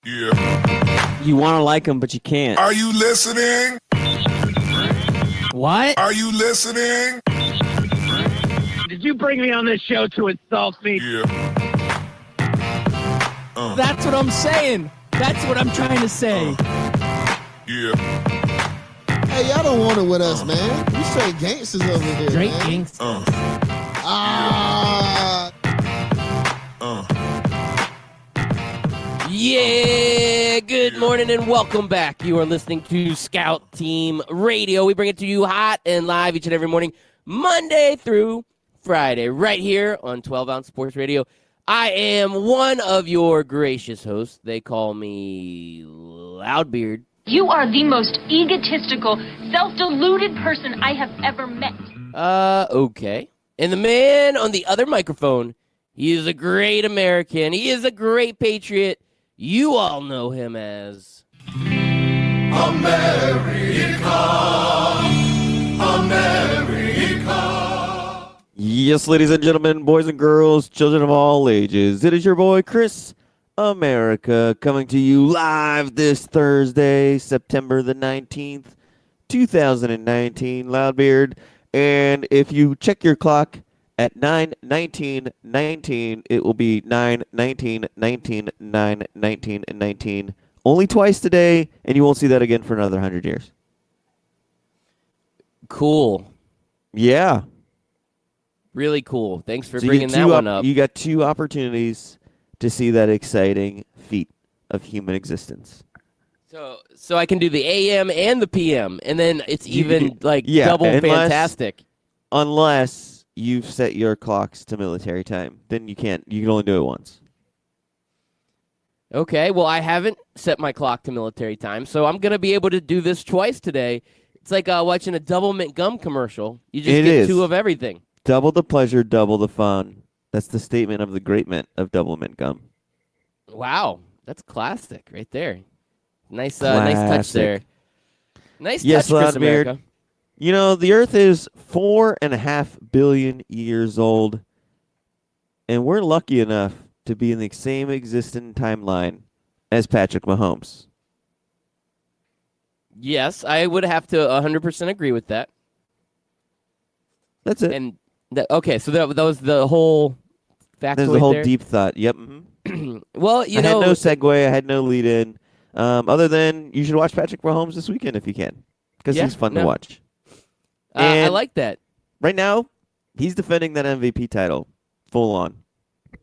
Yeah. You want to like him, but you can't. Are you listening? What? Are you listening? Did you bring me on this show to insult me? Yeah. That's what I'm saying. That's what I'm trying to say. Yeah. Hey, y'all don't want it with us, man. We straight gangsters over here. Straight man. gangsters. Ah. Yeah, good morning and welcome back. You are listening to Scout Team Radio. We bring it to you hot and live each and every morning, Monday through Friday, right here on 12-Ounce Sports Radio. I am one of your gracious hosts. They call me Loudbeard. You are the most egotistical, self-deluded person I have ever met. Okay. And the man on the other microphone, he is a great American. He is a great patriot. You all know him as America. Yes, ladies and gentlemen, boys and girls, children of all ages. It is your boy, Chris America, coming to you live this Thursday, September the 19th, 2019, Loudbeard. And if you check your clock at 9:19:19, it will be 9:19:19, 9:19 and 19. Only twice today, and you won't see that again for another 100 years. cool. Yeah. Really cool. Thanks for So bringing that one up. You got two opportunities to see that exciting feat of human existence. So I can do the AM and the PM, and then it's even double fantastic. Unless you've set your clocks to military time, then you can't. You can only do it once. Okay, well, I haven't set my clock to military time, so I'm going to be able to do this twice today. It's like watching a double mint gum commercial. You just get two of everything. Double the pleasure, double the fun. That's the statement of the great mint of double mint gum. Wow, that's classic right there. Nice touch there. Nice yes, touch, Chris Loudbeard. America. You know, the Earth is 4.5 billion years old, and we're lucky enough to be in the same existing timeline as Patrick Mahomes. Yes, I would have to 100% agree with that. That's it. And okay, so that was the whole factoid There's the whole there? deep thought. Yep. Mm-hmm. Well, I had no segue. I had no lead in. Other than you should watch Patrick Mahomes this weekend if you can, because he's fun to watch. I like that. Right now, he's defending that MVP title full on.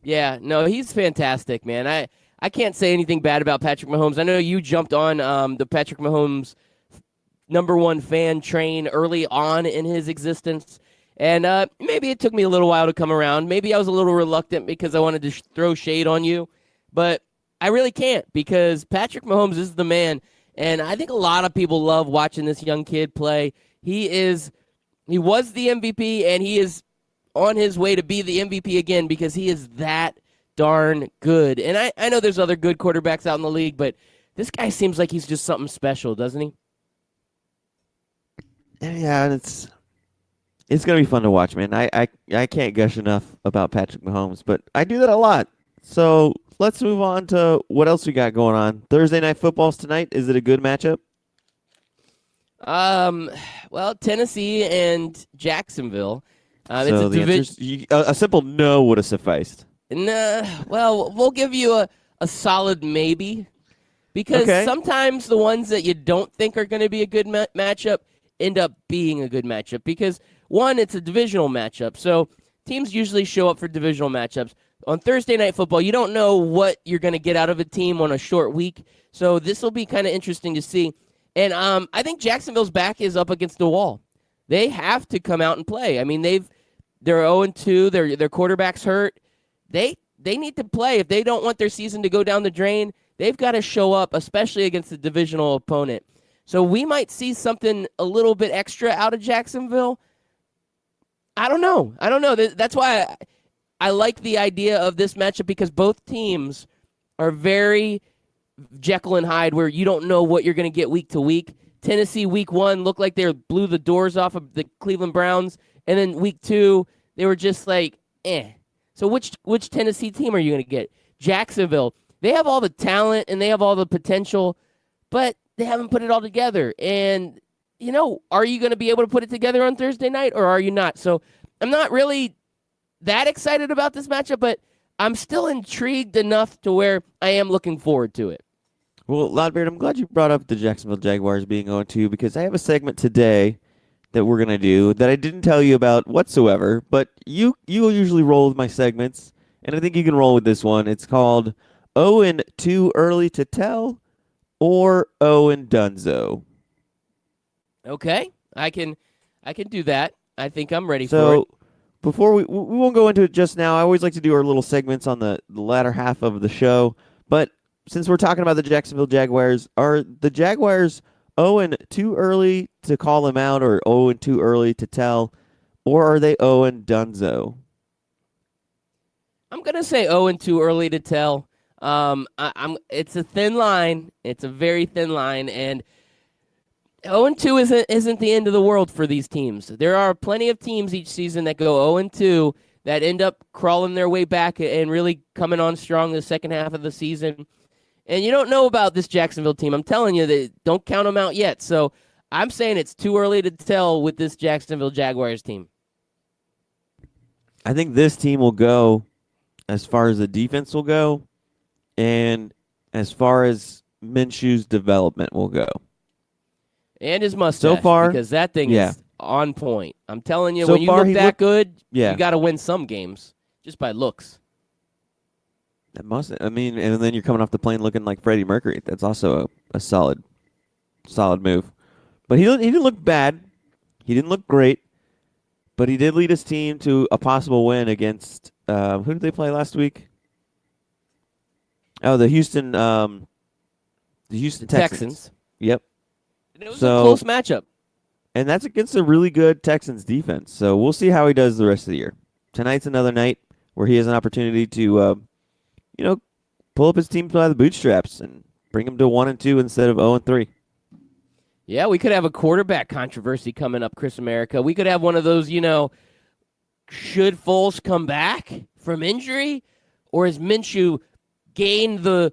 Yeah, no, he's fantastic, man. I can't say anything bad about Patrick Mahomes. I know you jumped on the Patrick Mahomes #1 fan train early on in his existence, and maybe it took me a little while to come around. Maybe I was a little reluctant because I wanted to throw shade on you, but I really can't because Patrick Mahomes is the man, and I think a lot of people love watching this young kid play. He was the MVP, and he is on his way to be the MVP again because he is that darn good. And I know there's other good quarterbacks out in the league, but this guy seems like he's just something special, doesn't he? Yeah, and it's gonna be fun to watch, man. I can't gush enough about Patrick Mahomes, but I do that a lot. So let's move on to what else we got going on. Thursday night football's tonight. Is it a good matchup? Well, Tennessee and Jacksonville. So the a simple no would have sufficed. Well, we'll give you a solid maybe because sometimes the ones that you don't think are going to be a good matchup end up being a good matchup because, one, it's a divisional matchup. So teams usually show up for divisional matchups. On Thursday Night Football, you don't know what you're going to get out of a team on a short week. So this will be kind of interesting to see. And I think Jacksonville's back is up against the wall. They have to come out and play. I mean, they're 0-2. Their quarterback's hurt. They need to play. If they don't want their season to go down the drain, they've got to show up, especially against a divisional opponent. So we might see something a little bit extra out of Jacksonville. I don't know. That's why I like the idea of this matchup because both teams are very Jekyll and Hyde where you don't know what you're going to get week to week. Tennessee week 1 looked like they blew the doors off of the Cleveland Browns. And then week 2, they were just like, eh. So which Tennessee team are you going to get? Jacksonville. they have all the talent and they have all the potential, but they haven't put it all together. And, are you going to be able to put it together on Thursday night or are you not? So I'm not really that excited about this matchup, but I'm still intrigued enough to where I am looking forward to it. Well, Loudbeard, I'm glad you brought up the Jacksonville Jaguars being 0-2 because I have a segment today that we're going to do that I didn't tell you about whatsoever, but you usually roll with my segments, and I think you can roll with this one. It's called Owen Too Early to Tell or Owen Dunzo. Okay, I can do that. I think I'm ready for it. Before we won't go into it just now. I always like to do our little segments on the latter half of the show. But since we're talking about the Jacksonville Jaguars, are the Jaguars Owen too early to call them out or Owen too early to tell, or are they Owen Dunzo? I'm gonna say Owen too early to tell. It's a thin line. It's a very thin line, and 0-2 isn't the end of the world for these teams. There are plenty of teams each season that go 0-2 that end up crawling their way back and really coming on strong the second half of the season. And you don't know about this Jacksonville team. I'm telling you, that don't count them out yet. So I'm saying it's too early to tell with this Jacksonville Jaguars team. I think this team will go as far as the defense will go and as far as Minshew's development will go. And his mustache, so far, because that thing is on point. I'm telling you, so when you look that good, you got to win some games just by looks. And then you're coming off the plane looking like Freddie Mercury. That's also a solid move. But he didn't look bad. He didn't look great. But he did lead his team to a possible win against who did they play last week? Oh, the Houston Texans. Yep. And it was a close matchup. And that's against a really good Texans defense. So we'll see how he does the rest of the year. Tonight's another night where he has an opportunity to, pull up his team by the bootstraps and bring him to 1-2 instead of 0-3. Yeah, we could have a quarterback controversy coming up, Chris America. We could have one of those, should Foles come back from injury, or has Minshew gained the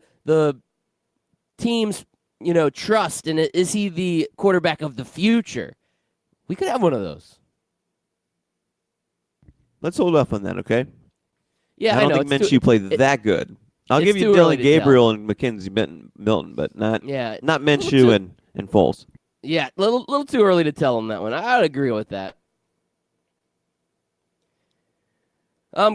team's trust, and is he the quarterback of the future? We could have one of those. Let's hold off on that, okay? Yeah, I don't think Minshew played that good. I'll give you Dylan Gabriel and Mackenzie Milton, but not Minshew and Foles. Yeah, little too early to tell on that one. I would agree with that.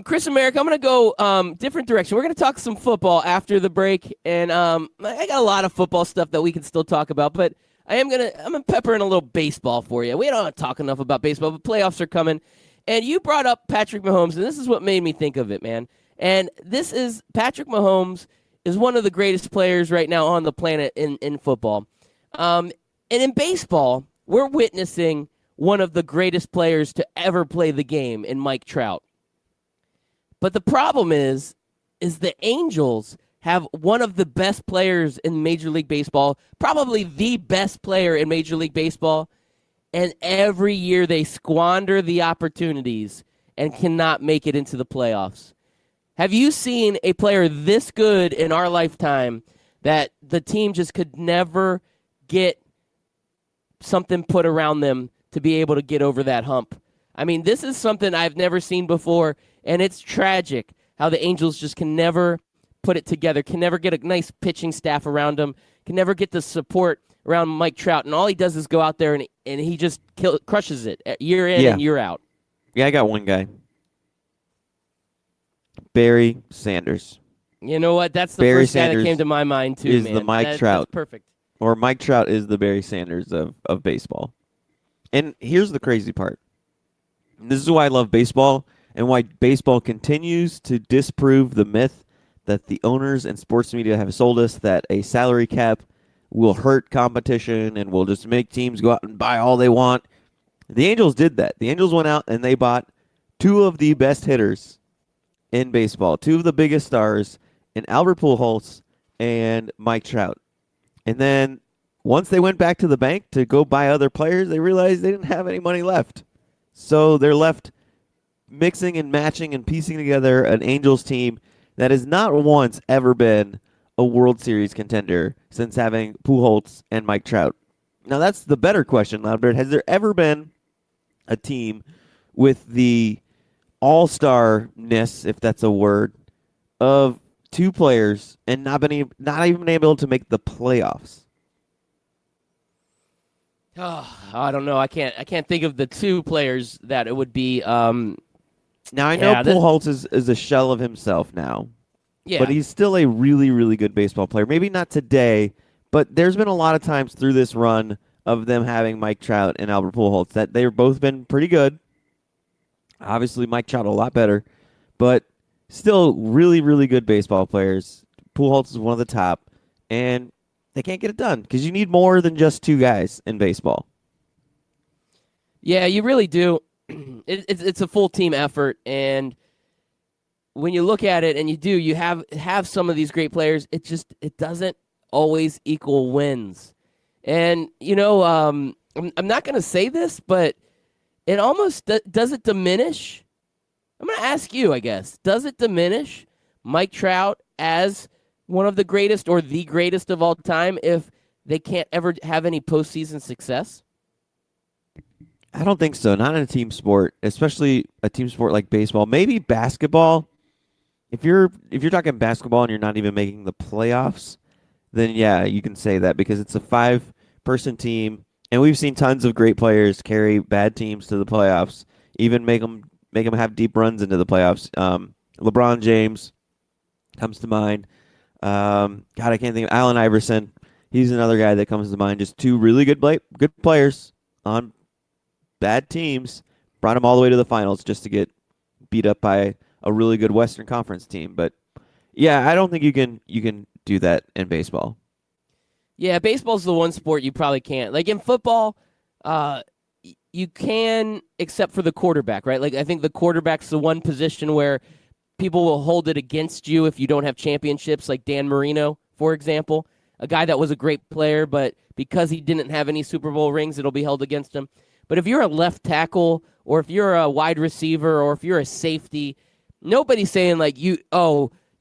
Chris America, I'm going to go different direction. We're going to talk some football after the break, and I got a lot of football stuff that we can still talk about, but I'm gonna pepper in a little baseball for you. We don't talk enough about baseball, but playoffs are coming, and you brought up Patrick Mahomes, and this is what made me think of it, man. And this is Patrick Mahomes is one of the greatest players right now on the planet in football, and in baseball, we're witnessing one of the greatest players to ever play the game in Mike Trout. But the problem is the Angels have one of the best players in Major League Baseball, probably the best player in Major League Baseball, and every year they squander the opportunities and cannot make it into the playoffs. Have you seen a player this good in our lifetime that the team just could never get something put around them to be able to get over that hump? I mean, this is something I've never seen before, and it's tragic how the Angels just can never put it together, can never get a nice pitching staff around him, can never get the support around Mike Trout, and all he does is go out there and he just crushes it year in and year out. Yeah, I got one guy. Barry Sanders. You know what? That's the Barry first Sanders guy that came to my mind, too, is man. the Mike Trout. That's perfect. Or Mike Trout is the Barry Sanders of baseball. And here's the crazy part. This is why I love baseball and why baseball continues to disprove the myth that the owners and sports media have sold us that a salary cap will hurt competition and will just make teams go out and buy all they want. The Angels did that. The Angels went out and they bought two of the best hitters in baseball, two of the biggest stars in Albert Pujols and Mike Trout. And then once they went back to the bank to go buy other players, they realized they didn't have any money left. So they're left mixing and matching and piecing together an Angels team that has not once ever been a World Series contender since having Pujols and Mike Trout? Now, that's the better question, Loudbird. Has there ever been a team with the all-star-ness, if that's a word, of two players and not even able to make the playoffs? Oh, I don't know. I can't think of the two players that it would be. Now, I know Pujols is a shell of himself now, Yeah. but he's still a really, really good baseball player. Maybe not today, but there's been a lot of times through this run of them having Mike Trout and Albert Pujols that they've both been pretty good. Obviously, Mike Trout a lot better, but still really, really good baseball players. Pujols is one of the top, and they can't get it done because you need more than just two guys in baseball. Yeah, you really do. It's a full team effort, and when you look at it, and you have some of these great players, it doesn't always equal wins. And I'm not going to say this, but it almost does it diminish. I'm going to ask you, I guess, does it diminish Mike Trout as one of the greatest or the greatest of all time if they can't ever have any postseason success? I don't think so. Not in a team sport, especially a team sport like baseball. Maybe basketball. If you're talking basketball and you're not even making the playoffs, then yeah, you can say that because it's a 5-person team, and we've seen tons of great players carry bad teams to the playoffs, even make them have deep runs into the playoffs. LeBron James comes to mind. God, I can't think of Allen Iverson. He's another guy that comes to mind. Just two really good players on bad teams, brought them all the way to the finals just to get beat up by a really good Western Conference team. But yeah, I don't think you can do that in baseball. Yeah, baseball's the one sport you probably can't. Like in football, you can, except for the quarterback, right? Like I think the quarterback's the one position where people will hold it against you if you don't have championships, like Dan Marino, for example, a guy that was a great player, but because he didn't have any Super Bowl rings, it'll be held against him. But if you're a left tackle or if you're a wide receiver or if you're a safety, nobody's saying like you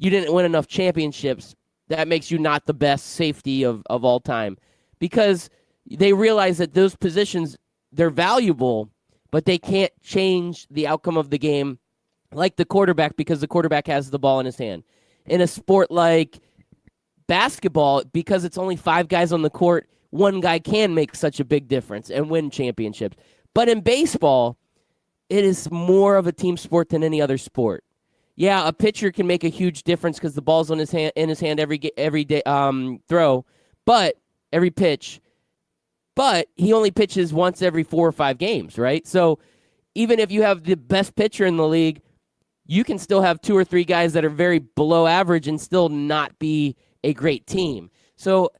didn't win enough championships. That makes you not the best safety of all time, because they realize that those positions, they're valuable, but they can't change the outcome of the game like the quarterback because the quarterback has the ball in his hand. In a sport like basketball, because it's only 5 guys on the court, one guy can make such a big difference and win championships. But in baseball, it is more of a team sport than any other sport. Yeah, a pitcher can make a huge difference because the ball's in his hand every day throw, but every pitch. But he only pitches once every 4 or 5 games, right? So even if you have the best pitcher in the league, you can still have 2 or 3 guys that are very below average and still not be a great team. So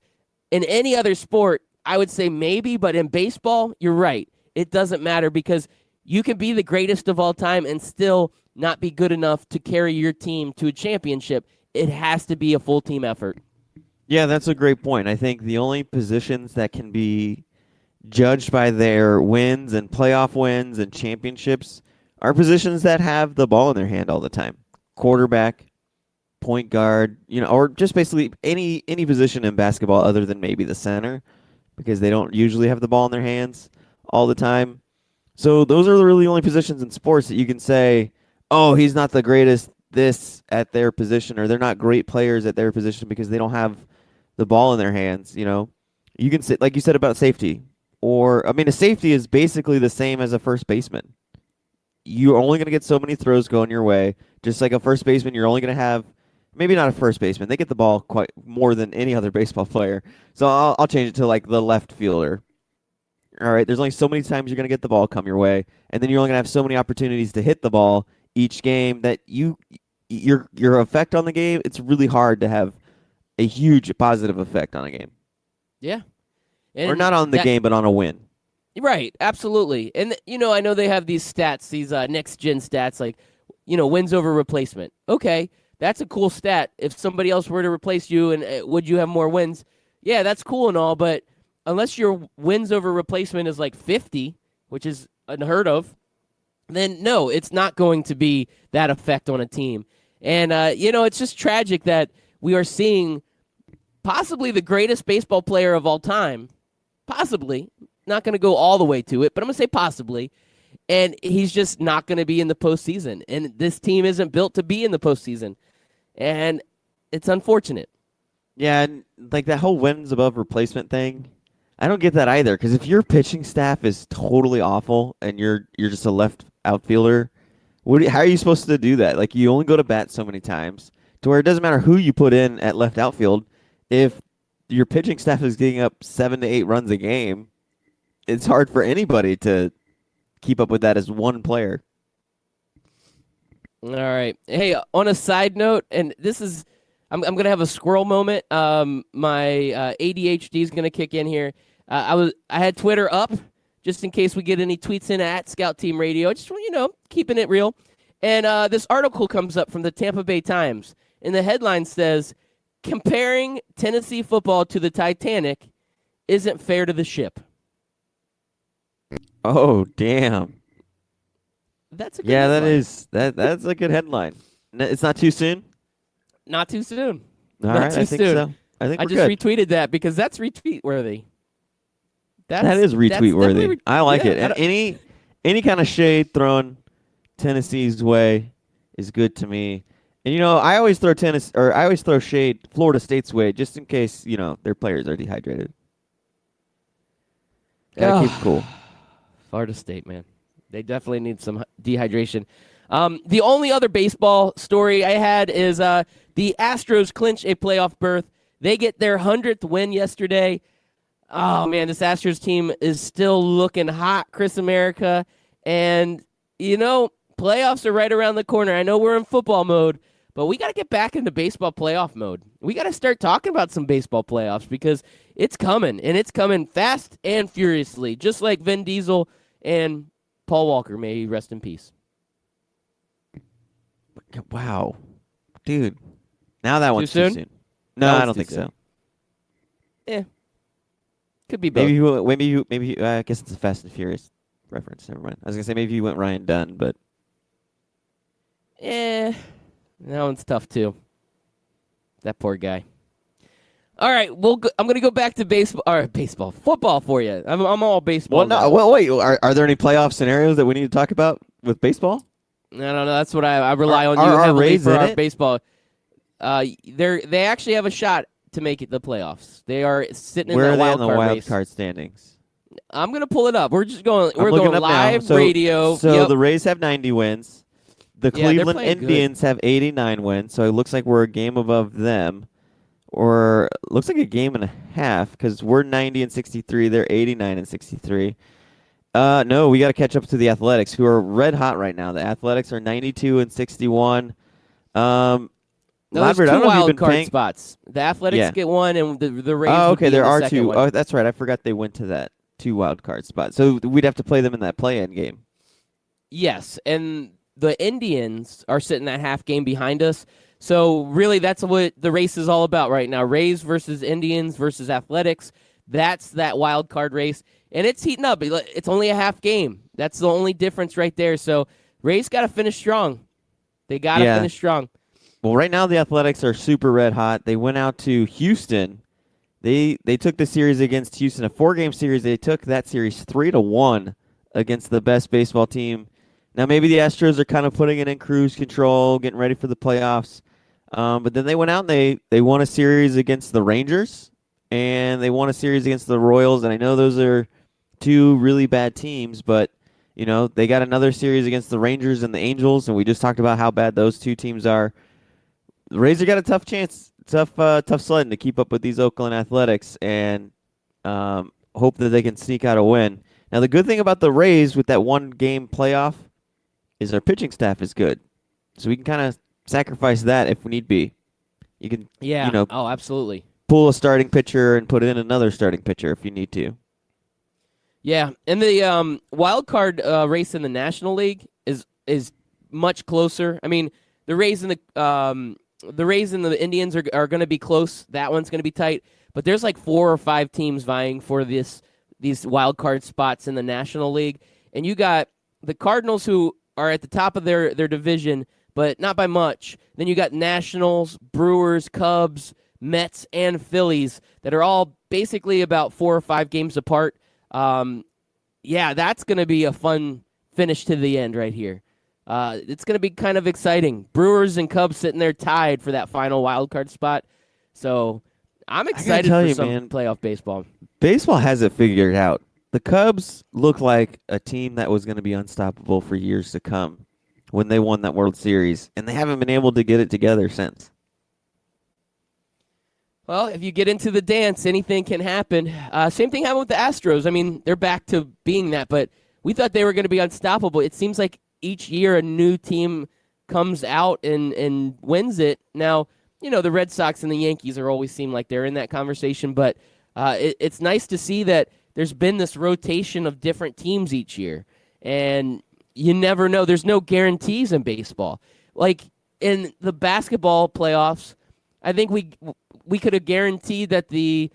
in any other sport, I would say maybe, but in baseball, you're right. It doesn't matter because you can be the greatest of all time and still not be good enough to carry your team to a championship. It has to be a full team effort. Yeah, that's a great point. I think the only positions that can be judged by their wins and playoff wins and championships are positions that have the ball in their hand all the time. Quarterback, point guard, or just basically any position in basketball other than maybe the center, because they don't usually have the ball in their hands all the time. So those are really the only positions in sports that you can say, oh, he's not the greatest this at their position, or they're not great players at their position because they don't have the ball in their hands. You can say, like you said about safety, a safety is basically the same as a first baseman. You're only going to get so many throws going your way. Just like a first baseman, you're only going to have, maybe not a first baseman. They get the ball quite more than any other baseball player. So I'll change it to like the left fielder. All right, there's only so many times you're going to get the ball come your way, and then you're only going to have so many opportunities to hit the ball each game that your effect on the game, it's really hard to have a huge positive effect on a game. Yeah. Or not on the game, but on a win. Right, absolutely. And, I know they have these stats, these next-gen stats, like, wins over replacement. Okay, that's a cool stat. If somebody else were to replace you, and would you have more wins? Yeah, that's cool and all, but unless your wins over replacement is like 50, which is unheard of, then no, it's not going to be that effect on a team. And, it's just tragic that we are seeing possibly the greatest baseball player of all time. Possibly. Not going to go all the way to it, but I'm going to say possibly. And he's just not going to be in the postseason. And this team isn't built to be in the postseason. And it's unfortunate. Yeah, and like that whole wins above replacement thing, I don't get that either. Because if your pitching staff is totally awful and you're just a left outfielder, how are you supposed to do that? Like, you only go to bat so many times to where it doesn't matter who you put in at left outfield. If your pitching staff is getting up 7 to 8 runs a game, it's hard for anybody to keep up with that as one player. All right. Hey, on a side note, and this is, I'm going to have a squirrel moment. My ADHD is going to kick in here. I had Twitter up just in case we get any tweets in at Scout Team Radio. Just, keeping it real. And this article comes up from the Tampa Bay Times, and the headline says, "Comparing Tennessee football to the Titanic isn't fair to the ship." Oh, damn. That's a good Yeah, headline. that's a good headline. It's not too soon? Not too soon. All Not right, too I think soon. so. I think I we're just good. retweeted that because that's retweet worthy. That is retweet worthy. I like yeah, it. And any kind of shade thrown Tennessee's way is good to me. And I always throw shade Florida State's way just in case, their players are dehydrated. Gotta keep it cool. Florida State, man. They definitely need some dehydration. The only other baseball story I had is the Astros clinch a playoff berth. They get their 100th win yesterday. Oh, man, this Astros team is still looking hot, Chris America. And, playoffs are right around the corner. I know we're in football mode, but we got to get back into baseball playoff mode. We got to start talking about some baseball playoffs because it's coming, and it's coming fast and furiously, just like Vin Diesel and Paul Walker. May he rest in peace. Wow. Dude. Now that one's soon? too soon. No, That I one's don't too think so. soon. Could be both. Maybe I guess it's a Fast and Furious reference. Never mind. I was going to say maybe you went Ryan Dunn, but that one's tough too. That poor guy. All right, I'm going to go back to football for you. I'm all baseball. Wait. Are there any playoff scenarios that we need to talk about with baseball? I don't know. That's what I rely on you are heavily Rays for in our it? baseball. They actually have a shot to make it the playoffs. They are sitting Where in are that they on the wild wild race. card standings? I'm going to pull it up. We're going I'm looking up live now. radio. So Yep. the Rays have 90 wins. The Yeah, they're Cleveland playing good. Indians have 89 wins, so it looks like we're a game above them. Or looks like a game and a half because we're 90 and 63. They're 89 and 63. No, we got to catch up to the Athletics, who are red hot right now. The Athletics are 92 and 61. No, Ladford, there's two I don't know if you've wild been card paying. spots. The Athletics Yeah. get one, and the Rays. Oh, would be okay, there in the are second two. one. Oh, that's right. I forgot they went to that 2 wild card spot. So we'd have to play them in that play-in game. Yes, and the Indians are sitting that half game behind us. So really, that's what the race is all about right now. Rays versus Indians versus Athletics. That's that wild card race, and it's heating up. It's only a half game. That's the only difference right there. So Rays got to finish strong. They got to finish strong. Well, right now the Athletics are super red hot. They went out to Houston. They took the series against Houston, a 4-game series. They took that series 3-1 against the best baseball team. Now maybe the Astros are kind of putting it in cruise control, getting ready for the playoffs. But then they went out and they won a series against the Rangers, and they won a series against the Royals. And I know those are 2 really bad teams, but they got another series against the Rangers and the Angels, and we just talked about how bad those 2 teams are. The Rays have got a tough chance, tough sledding to keep up with these Oakland Athletics, and hope that they can sneak out a win. Now, the good thing about the Rays with that 1-game playoff is our pitching staff is good, so we can kind of sacrifice that if need be. You can, oh, absolutely. pull a starting pitcher and put in another starting pitcher if you need to. Yeah, and the wild card race in the National League is much closer. I mean, the Rays and the Indians are going to be close. That one's going to be tight. But there's like 4 or 5 teams vying for these wild card spots in the National League, and you got the Cardinals who are at the top of their division, but not by much. Then you got Nationals, Brewers, Cubs, Mets and Phillies that are all basically about 4 or 5 games apart. Yeah, that's going to be a fun finish to the end right here. It's going to be kind of exciting. Brewers and Cubs sitting there tied for that final wild card spot. So I'm excited for some playoff baseball. Baseball has it figured out. The Cubs look like a team that was going to be unstoppable for years to come when they won that World Series, and they haven't been able to get it together since. Well, if you get into the dance, anything can happen. Same thing happened with the Astros. I mean, they're back to being that, but we thought they were going to be unstoppable. It seems like each year a new team comes out and wins it. Now, the Red Sox and the Yankees always seem like they're in that conversation, but it's nice to see that there's been this rotation of different teams each year, and you never know. There's no guarantees in baseball. Like in the basketball playoffs, I think we could have guaranteed that the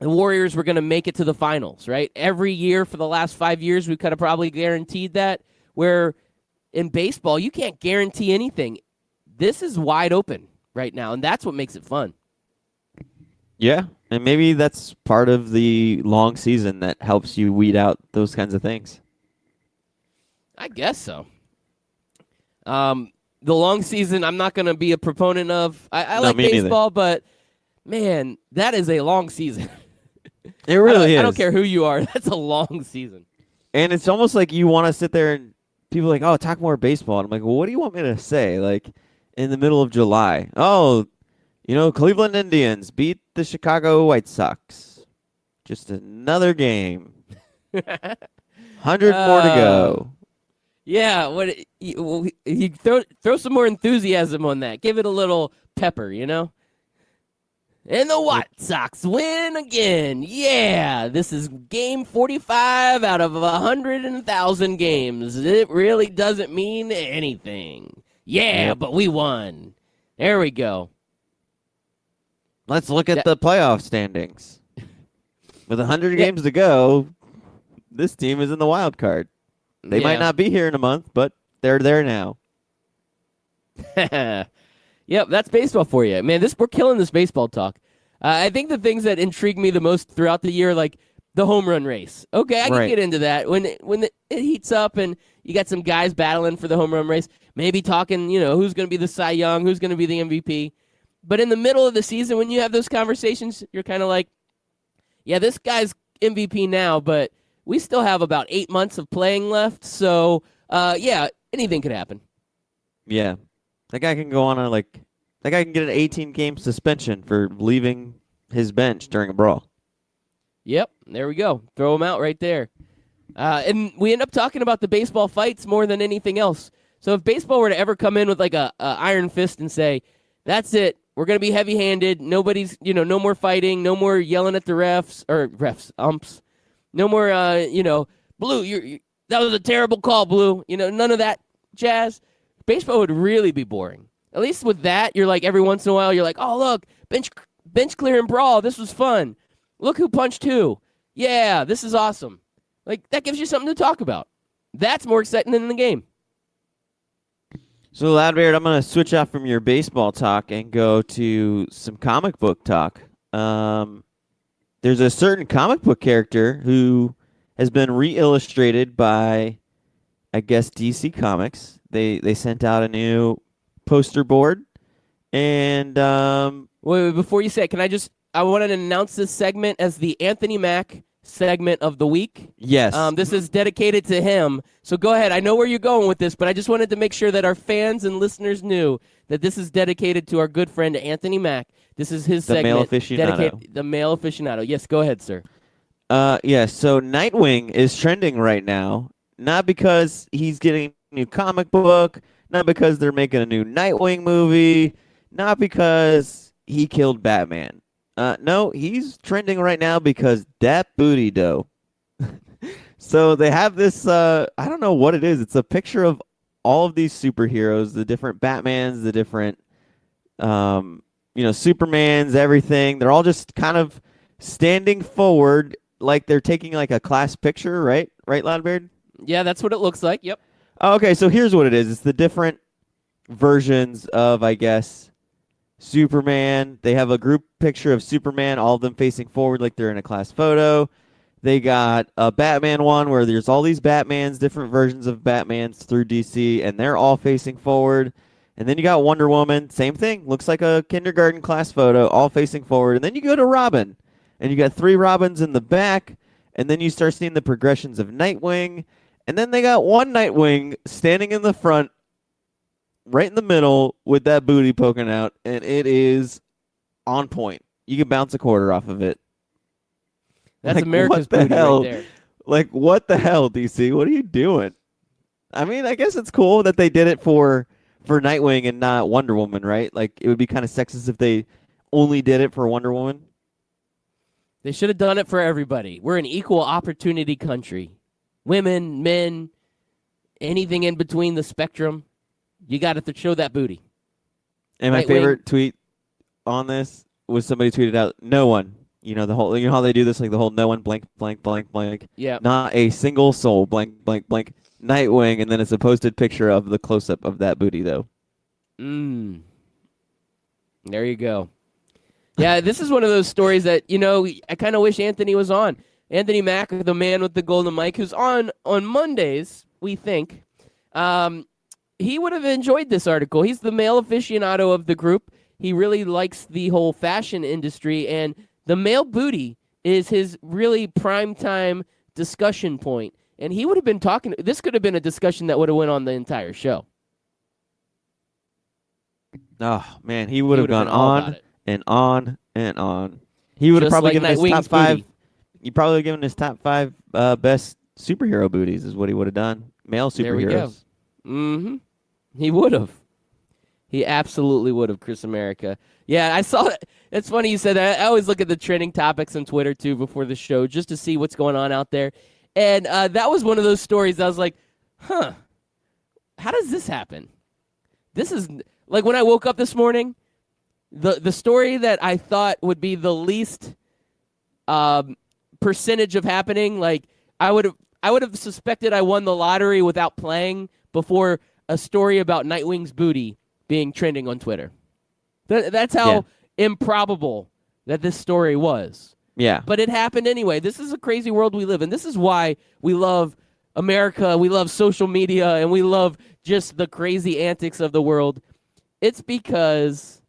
Warriors were going to make it to the finals, right? Every year for the last 5 years, we could have probably guaranteed that. Where in baseball, you can't guarantee anything. This is wide open right now, and that's what makes it fun. Yeah, and maybe that's part of the long season that helps you weed out those kinds of things. I guess so. The long season, I'm not going to be a proponent of. I like baseball, neither. But, man, that is a long season. It really is. I don't care who you are. That's a long season. And it's almost like you want to sit there and people are like, oh, talk more baseball. And I'm like, well, what do you want me to say? Like, in the middle of July. Oh, Cleveland Indians beat the Chicago White Sox. Just another game. 100 more to go. Yeah, you throw some more enthusiasm on that. Give it a little pepper, And the White Sox win again. Yeah, this is game 45 out of 100,000 games. It really doesn't mean anything. Yeah, but we won. There we go. Let's look at the playoff standings. With 100 games to go, this team is in the wild card. They might not be here in a month, but they're there now. Yep, that's baseball for you. Man, we're killing this baseball talk. I think the things that intrigue me the most throughout the year, like the home run race. Okay, I can get into that. When it heats up and you got some guys battling for the home run race, maybe talking, who's going to be the Cy Young, who's going to be the MVP. But in the middle of the season, when you have those conversations, you're kind of like, yeah, this guy's MVP now, but we still have about 8 months of playing left. So, anything could happen. Yeah. That guy can go on that guy can get an 18-game suspension for leaving his bench during a brawl. Yep, there we go. Throw him out right there. And we end up talking about the baseball fights more than anything else. So if baseball were to ever come in with like a iron fist and say, that's it, we're going to be heavy-handed, nobody's, no more fighting, no more yelling at the umps. No more, Blue, that was a terrible call, Blue. None of that jazz. Baseball would really be boring. At least with that, you're like, every once in a while, you're like, oh, look, bench clear and brawl. This was fun. Look who punched who. Yeah, this is awesome. Like, that gives you something to talk about. That's more exciting than the game. So, Loudbeard, I'm going to switch off from your baseball talk and go to some comic book talk. There's a certain comic book character who has been re-illustrated by, I guess, DC Comics. They sent out a new poster board. And wait, before you say it, I want to announce this segment as the Anthony Mack segment of the week. Yes. This is dedicated to him. So go ahead. I know where you're going with this, but I just wanted to make sure that our fans and listeners knew that this is dedicated to our good friend Anthony Mack. This is his segment. The male aficionado. The male aficionado. Yes, go ahead, sir. Yes, so Nightwing is trending right now, not because he's getting a new comic book, not because they're making a new Nightwing movie, not because he killed Batman. No, he's trending right now because that booty dough. So they have this, I don't know what it is. It's a picture of all of these superheroes, the different Batmans, the different, Supermans, everything. They're all just kind of standing forward like they're taking like a class picture, right? Right, Loudbeard? Yeah, that's what it looks like. Yep. Okay, so here's what it is. It's the different versions of, I guess, Superman. They have a group picture of Superman, all of them facing forward like they're in a class photo. They got a Batman one where there's all these Batmans, different versions of Batmans through DC, and they're all facing forward. And then you got Wonder Woman, same thing. Looks like a kindergarten class photo, all facing forward. And then you go to Robin, and you got 3 Robins in the back. And then you start seeing the progressions of Nightwing. And then they got one Nightwing standing in the front, right in the middle, with that booty poking out. And it is on point. You can bounce a quarter off of it. That's like, America's what the booty hell? right there. Like, what the hell, DC? What are you doing? I mean, I guess it's cool that they did it for Nightwing and not Wonder Woman, right? Like, it would be kind of sexist if they only did it for Wonder Woman. They should have done it for everybody. We're an equal opportunity country. Women, men, anything in between the spectrum, you got to show that booty. And my Nightwing. favorite tweet on this was somebody tweeted out, "No one." You know how they do this, like the whole "no one blank blank blank blank." Yeah. Not a single soul blank blank blank. Nightwing, and then it's a posted picture of the close up of that booty though. There you go. Yeah, this is one of those stories that, I kind of wish Anthony was on. Anthony Mack, the man with the golden mic, who's on Mondays, we think. He would have enjoyed this article. He's the male aficionado of the group. He really likes the whole fashion industry, and the male booty is his really primetime discussion point. And he would have been talking. This could have been a discussion that would have went on the entire show. Oh man, he would have gone been all about on it. and on and on. He would have Just probably like given his top Nightwing's 5. booty. He probably given his top 5 best superhero booties is what he would have done. Male There we go. superheroes. He would have. He absolutely would have, Chris America. Yeah, I saw it. It's funny you said that. I always look at the trending topics on Twitter, too, before the show, just to see what's going on out there. And that was one of those stories I was like, how does this happen? This is, like, when I woke up this morning, the story that I thought would be the least percentage of happening, like, I would have suspected I won the lottery without playing before a story about Nightwing's booty being trending on Twitter. That's how improbable that this story was. Yeah. But it happened anyway. This is a crazy world we live in. This is why we love America, we love social media, and we love just the crazy antics of the world. It's because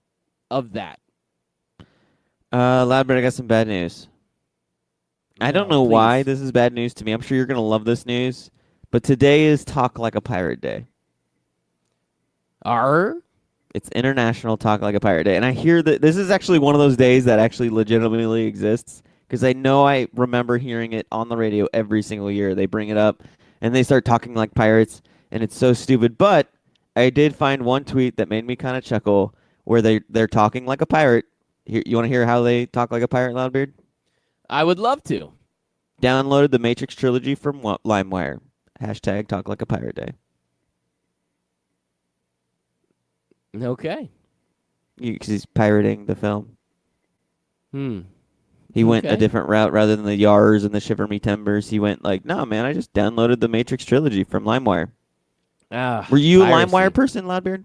of that. Loudbird, I got some bad news. I don't know please. why this is bad news to me. I'm sure you're going to love this news. But today is Talk Like a Pirate Day. It's International Talk Like a Pirate Day. And I hear that this is actually one of those days that actually legitimately exists. Because I remember hearing it on the radio every single year. They bring it up and they start talking like pirates. And it's so stupid. But I did find one tweet that made me kind of chuckle where they're talking like a pirate. Here, you want to hear how they talk like a pirate, Loudbeard? I would love to. Downloaded the Matrix trilogy from LimeWire. Hashtag Talk Like a Pirate Day. Okay. Because he's pirating the film. He went a Okay. different route rather than the Yars and the Shiver Me Timbers. He went like, no, man, I just downloaded the Matrix trilogy from LimeWire. Were you piracy. a LimeWire person, Loudbeard?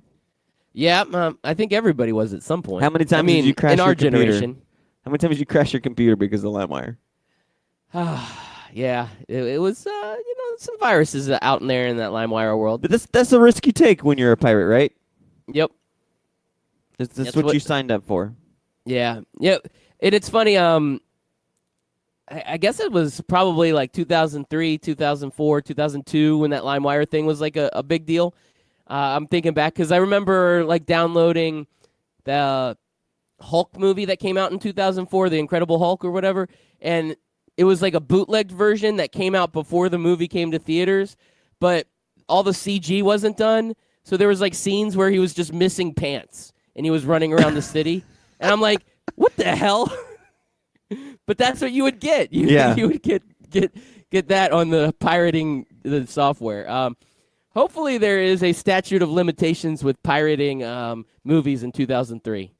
Yeah, I think everybody was at some point. How many times did you crash in your our computer? generation? How many times did you crash your computer because of LimeWire? Yeah, it was, some viruses out in there in that LimeWire world. But that's a risk you take when you're a pirate, right? Yep. That's what you signed up for. Yeah. Yep. And it's funny, I guess it was probably like 2003, 2004, 2002 when that LimeWire thing was like a big deal. I'm thinking back because I remember like downloading the Hulk movie that came out in 2004, The Incredible Hulk or whatever, and it was like a bootlegged version that came out before the movie came to theaters, but all the CG wasn't done, so there was like scenes where he was just missing pants and he was running around the city, and I'm like, what the hell? But that's what you would get. You would get that on the pirating the software. Hopefully there is a statute of limitations with pirating movies in 2003.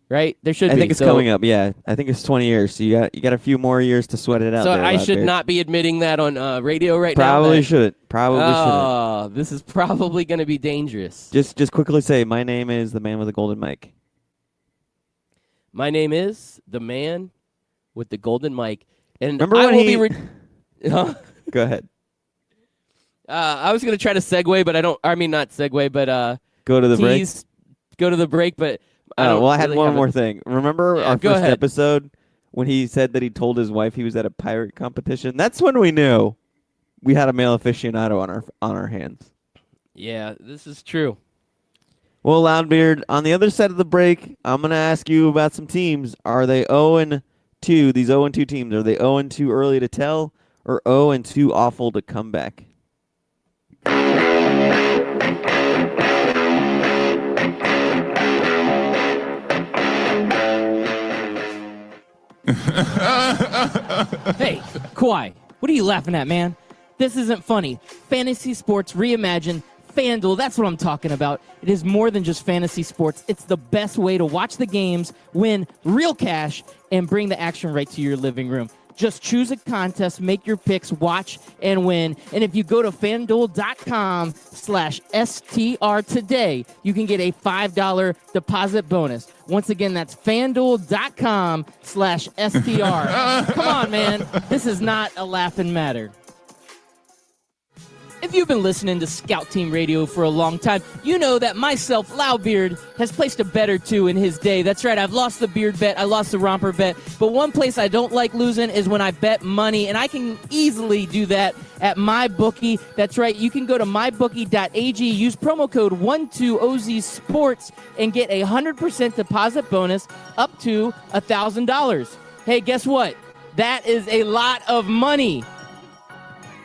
Right? There should be. I think it's coming up, yeah. I think it's 20 years, so you got a few more years to sweat it out. So there, I should Loudbeard. not be admitting that on radio right Probably now? shouldn't. Probably shouldn't. Oh, this is probably going to be dangerous. Just quickly say, my name is the man with the golden mic. My name is the man with the golden mic. And Remember I when will he... be... Huh? Go ahead. I was going to try to segue, but not segue, but Go to the break. Go to the break, but I don't Well, I had really one have more thing. Remember our go first ahead. episode when he said that he told his wife he was at a pirate competition? That's when we knew we had a male aficionado on our hands. Yeah, this is true. Well, Loudbeard, on the other side of the break, I'm going to ask you about some teams. Are they 0-2? These 0-2 teams, are they 0-2 early to tell or 0-2 awful to come back? Hey, Kawhi, what are you laughing at, man? This isn't funny. Fantasy sports reimagined. FanDuel, that's what I'm talking about. It is more than just fantasy sports. It's the best way to watch the games, win real cash, and bring the action right to your living room. Just choose a contest, make your picks, watch, and win. And if you go to FanDuel.com/STR today, you can get a $5 deposit bonus. Once again, that's FanDuel.com/STR. Come on, man. This is not a laughing matter. If you've been listening to Scout Team Radio for a long time, you know that myself, Loudbeard, has placed a bet or two in his day. That's right, I've lost the beard bet, I lost the romper bet, but one place I don't like losing is when I bet money, and I can easily do that at MyBookie. That's right, you can go to mybookie.ag, use promo code 12OZSports, and get a 100% deposit bonus up to $1,000. Hey, guess what? That is a lot of money.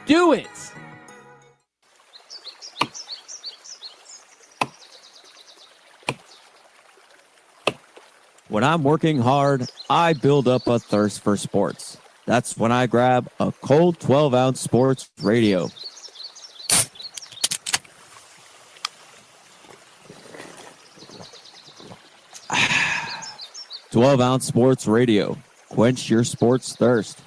Do it. When I'm working hard, I build up a thirst for sports. That's when I grab a cold 12-ounce sports radio. 12-ounce sports radio. Quench your sports thirst.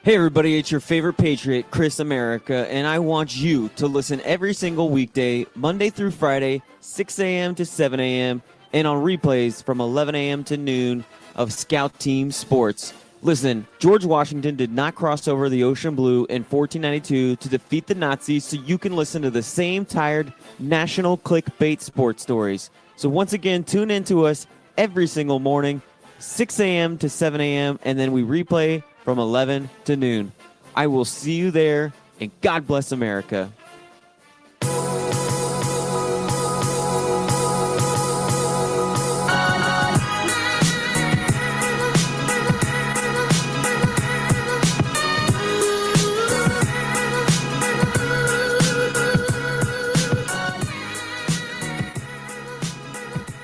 Hey everybody, it's your favorite Patriot, Chris America, and I want you to listen every single weekday, Monday through Friday, 6 a.m. to 7 a.m., and on replays from 11 a.m. to noon of Scout Team Sports. Listen, George Washington did not cross over the ocean blue in 1492 to defeat the Nazis, so you can listen to the same tired national clickbait sports stories. So once again, tune in to us every single morning, 6 a.m. to 7 a.m., and then we replay from 11 to noon. I will see you there, and God bless America.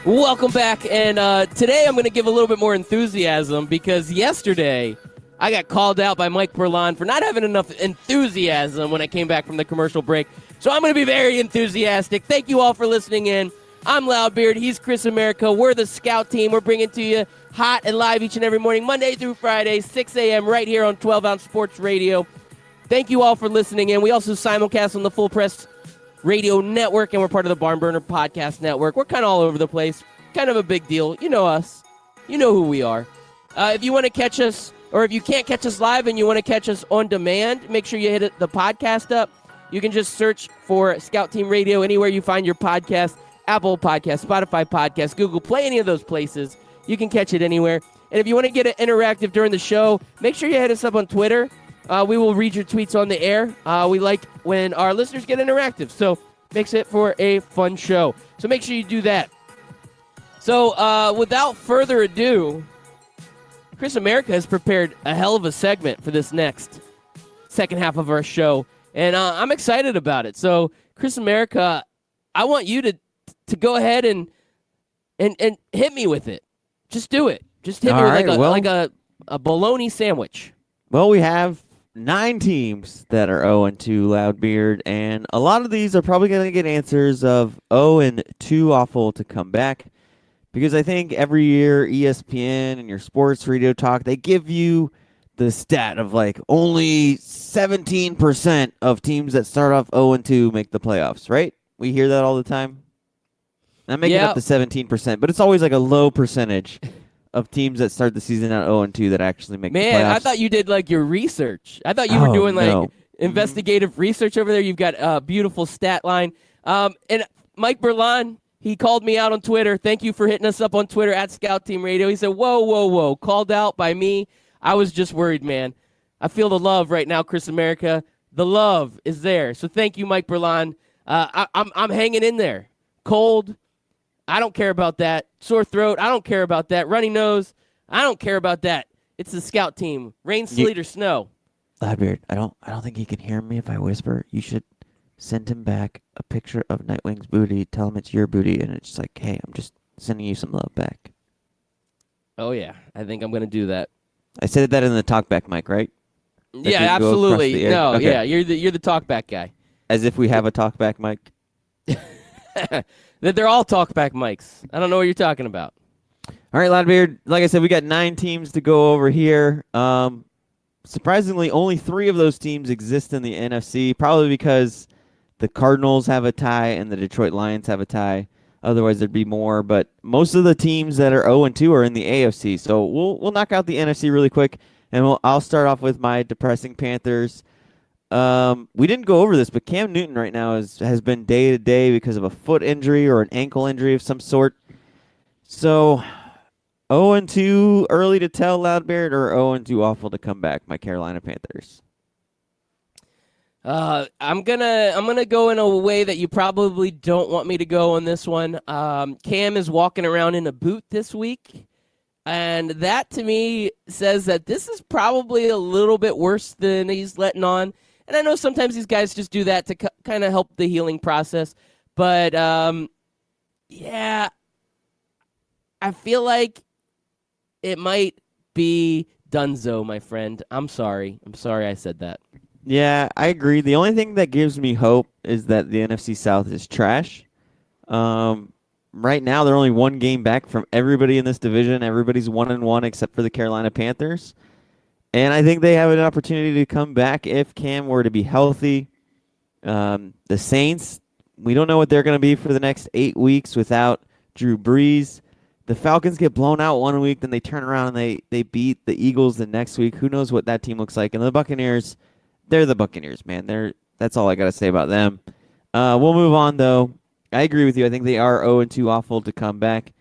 Welcome back, and today I'm going to give a little bit more enthusiasm because yesterday I got called out by Mike Perlon for not having enough enthusiasm when I came back from the commercial break. So I'm going to be very enthusiastic. Thank you all for listening in. I'm Loudbeard. He's Chris America. We're the Scout Team. We're bringing to you hot and live each and every morning, Monday through Friday, 6 a.m. right here on 12-Ounce Sports Radio. Thank you all for listening in. We also simulcast on the Full Press Radio Network, and we're part of the Barn Burner Podcast Network. We're kind of all over the place. Kind of a big deal. You know us. You know who we are. If you want to catch us, or if you can't catch us live and you want to catch us on demand, make sure you hit the podcast up. You can just search for Scout Team Radio anywhere you find your podcast, Apple Podcast, Spotify Podcast, Google Play, any of those places. You can catch it anywhere. And if you want to get it interactive during the show, make sure you hit us up on Twitter. We will read your tweets on the air. We like when our listeners get interactive, so makes it for a fun show. So make sure you do that. So without further ado, Chris America has prepared a hell of a segment for this next second half of our show, and I'm excited about it. So Chris America, I want you to go ahead and hit me with it. Just do it. Just hit me with like a bologna sandwich. Well, we have 9 teams that are 0-2 Loudbeard, and a lot of these are probably going to get answers of 0-2 awful to come back, because I think every year ESPN and your sports radio talk, they give you the stat of like only 17% of teams that start off 0-2 make the playoffs, right? We hear that all the time. I'm making up the 17%, but it's always like a low percentage of teams that start the season at 0-2 that actually make the playoffs. Man, I thought you did like your research. I thought you were doing like investigative research over there. You've got a beautiful stat line. And Mike Berlin, he called me out on Twitter. Thank you for hitting us up on Twitter at Scout Team Radio. He said, whoa. Called out by me. I was just worried, man. I feel the love right now, Chris America. The love is there. So thank you, Mike Berlin. I'm hanging in there. Cold. I don't care about that. Sore throat. I don't care about that. Runny nose. I don't care about that. It's the Scout Team. Rain, sleet, or snow. Loudbeard, I don't think he can hear me if I whisper. You should send him back a picture of Nightwing's booty. Tell him it's your booty, and it's like, hey, I'm just sending you some love back. Oh yeah, I think I'm gonna do that. I said that in the talkback mic, right? That Yeah, absolutely. No, okay. Yeah, you're the talkback guy. As if we have a talkback mic. That they're all talkback mics. I don't know what you're talking about. All right, Loudbeard. Like I said, we got 9 teams to go over here. Surprisingly, only 3 of those teams exist in the NFC, probably because the Cardinals have a tie and the Detroit Lions have a tie. Otherwise, there'd be more. But most of the teams that are 0-2 are in the AFC. So we'll knock out the NFC really quick, and I'll start off with my depressing Panthers. We didn't go over this, but Cam Newton right now has been day to day because of a foot injury or an ankle injury of some sort. So 0-2 early to tell, Loudbeard, or 0-2 awful to come back, my Carolina Panthers? I'm gonna go in a way that you probably don't want me to go on this one. Cam is walking around in a boot this week, and that to me says that this is probably a little bit worse than he's letting on. And I know sometimes these guys just do that to kind of help the healing process, but yeah, I feel like it might be Dunzo, my friend. I'm sorry I said that. Yeah, I agree. The only thing that gives me hope is that the NFC South is trash. Right now, they're only 1 game back from everybody in this division. Everybody's 1-1 except for the Carolina Panthers. And I think they have an opportunity to come back if Cam were to be healthy. The Saints, we don't know what they're going to be for the next 8 weeks without Drew Brees. The Falcons get blown out 1 week, then they turn around and they beat the Eagles the next week. Who knows what that team looks like? And the Buccaneers, they're the Buccaneers, man. That's all I got to say about them. We'll move on, though. I agree with you. I think they are 0-2 awful to come back.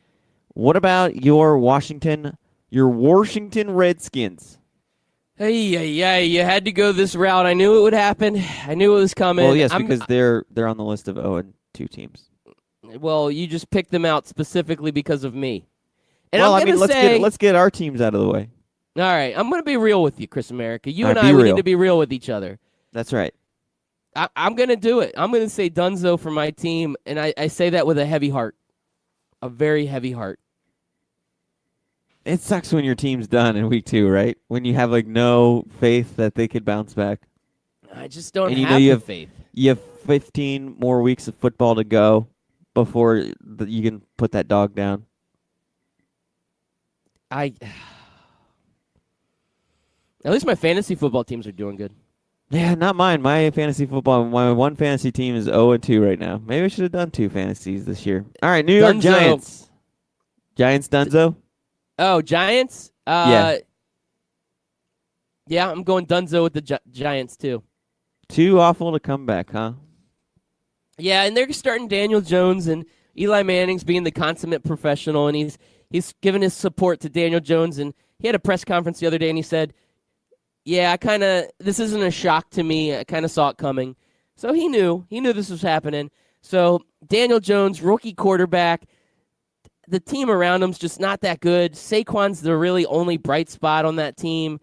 What about your Washington Redskins? Hey, you had to go this route. I knew it would happen. I knew it was coming. Well, yes, because they're on the list of 0-2 teams. Well, you just picked them out specifically because of me. And well, let's get our teams out of the way. All right, I'm going to be real with you, Chris America. You all and right, I, we real. need to be real with each other. That's right. I'm going to do it. I'm going to say Dunzo for my team, and I say that with a heavy heart, a very heavy heart. It sucks when your team's done in week 2, right? When you have no faith that they could bounce back. I just don't have the faith. You have 15 more weeks of football to go before you can put that dog down. At least my fantasy football teams are doing good. Yeah, not mine. My fantasy football, my one fantasy team is 0-2 right now. Maybe I should have done 2 fantasies this year. All right, New York Dunzo. Giants. Giants Dunzo? Oh, Giants? Yeah. Yeah, I'm going Dunzo with the Giants, too. Too awful to come back, huh? Yeah, and they're starting Daniel Jones, and Eli Manning's being the consummate professional, and he's given his support to Daniel Jones, and he had a press conference the other day, and he said, yeah, this isn't a shock to me. I kind of saw it coming. So he knew this was happening. So Daniel Jones, rookie quarterback, the team around him's just not that good. Saquon's the really only bright spot on that team.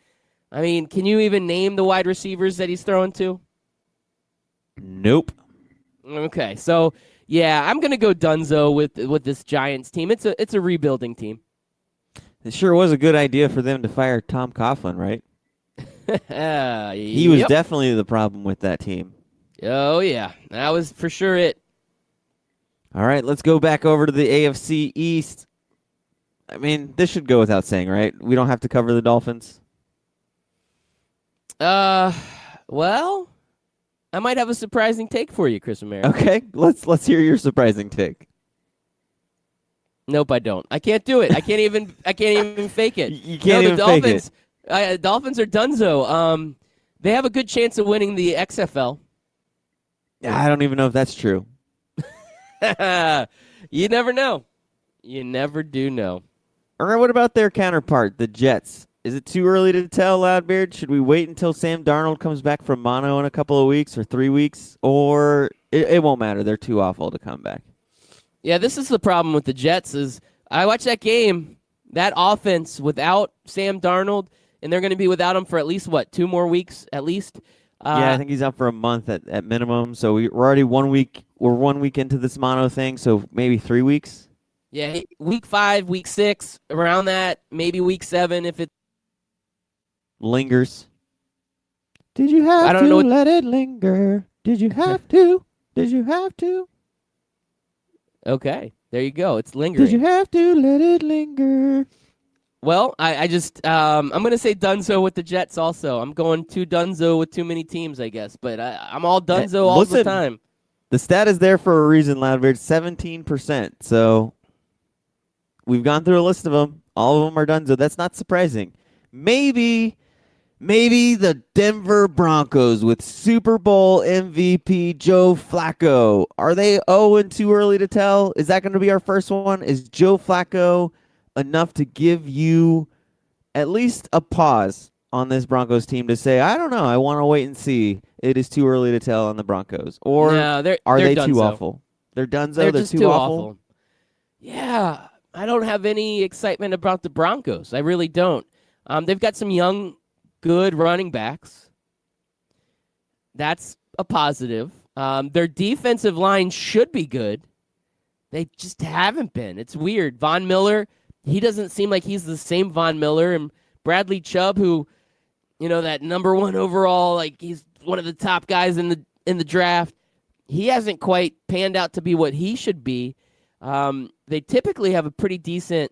I mean, can you even name the wide receivers that he's throwing to? Nope. Okay, so yeah, I'm gonna go Dunzo with this Giants team. It's a rebuilding team. It sure was a good idea for them to fire Tom Coughlin, right? He was definitely the problem with that team. Oh yeah, that was for sure it. All right, let's go back over to the AFC East. I mean, this should go without saying, right? We don't have to cover the Dolphins. Well, I might have a surprising take for you, Chris America. Okay, let's hear your surprising take. Nope, I don't. I can't do it. I can't even fake it. You can't even fake it. Dolphins are donezo. They have a good chance of winning the XFL. I don't even know if that's true. You never know. You never do know. All right, what about their counterpart, the Jets? Is it too early to tell, Loudbeard? Should we wait until Sam Darnold comes back from mono in a couple of weeks or 3 weeks? Or it won't matter. They're too awful to come back. Yeah, this is the problem with the Jets is I watched that game, that offense without Sam Darnold, and they're going to be without him for at least, 2 more weeks at least? Yeah, I think he's out for a month at minimum. So we're already 1 week. We're 1 week into this mono thing, so maybe 3 weeks. Yeah, week 5, week 6, around that, maybe week 7 if it lingers. Did you have to let it linger? Did you have to? Did you have to? Okay, there you go. It's lingering. Did you have to let it linger? Well, I just I'm going to say Dunzo with the Jets also. I'm going too Dunzo with too many teams, I guess. But I'm all Dunzo all the time. The stat is there for a reason, Loudbeard. 17%. So we've gone through a list of them. All of them are Dunzo. That's not surprising. Maybe the Denver Broncos with Super Bowl MVP Joe Flacco. Are they 0 and too early to tell? Is that going to be our first one? Is Joe Flacco enough to give you at least a pause on this Broncos team to say, I don't know, I want to wait and see. It is too early to tell on the Broncos. Or no, are they Dunzo. too awful? They're Dunzo? They're They're just too awful? Yeah, I don't have any excitement about the Broncos. I really don't. They've got some young, good running backs. That's a positive. Their defensive line should be good. They just haven't been. It's weird. Von Miller, he doesn't seem like he's the same Von Miller. And Bradley Chubb, who, that number 1 overall, like he's one of the top guys in the draft, he hasn't quite panned out to be what he should be. They typically have a pretty decent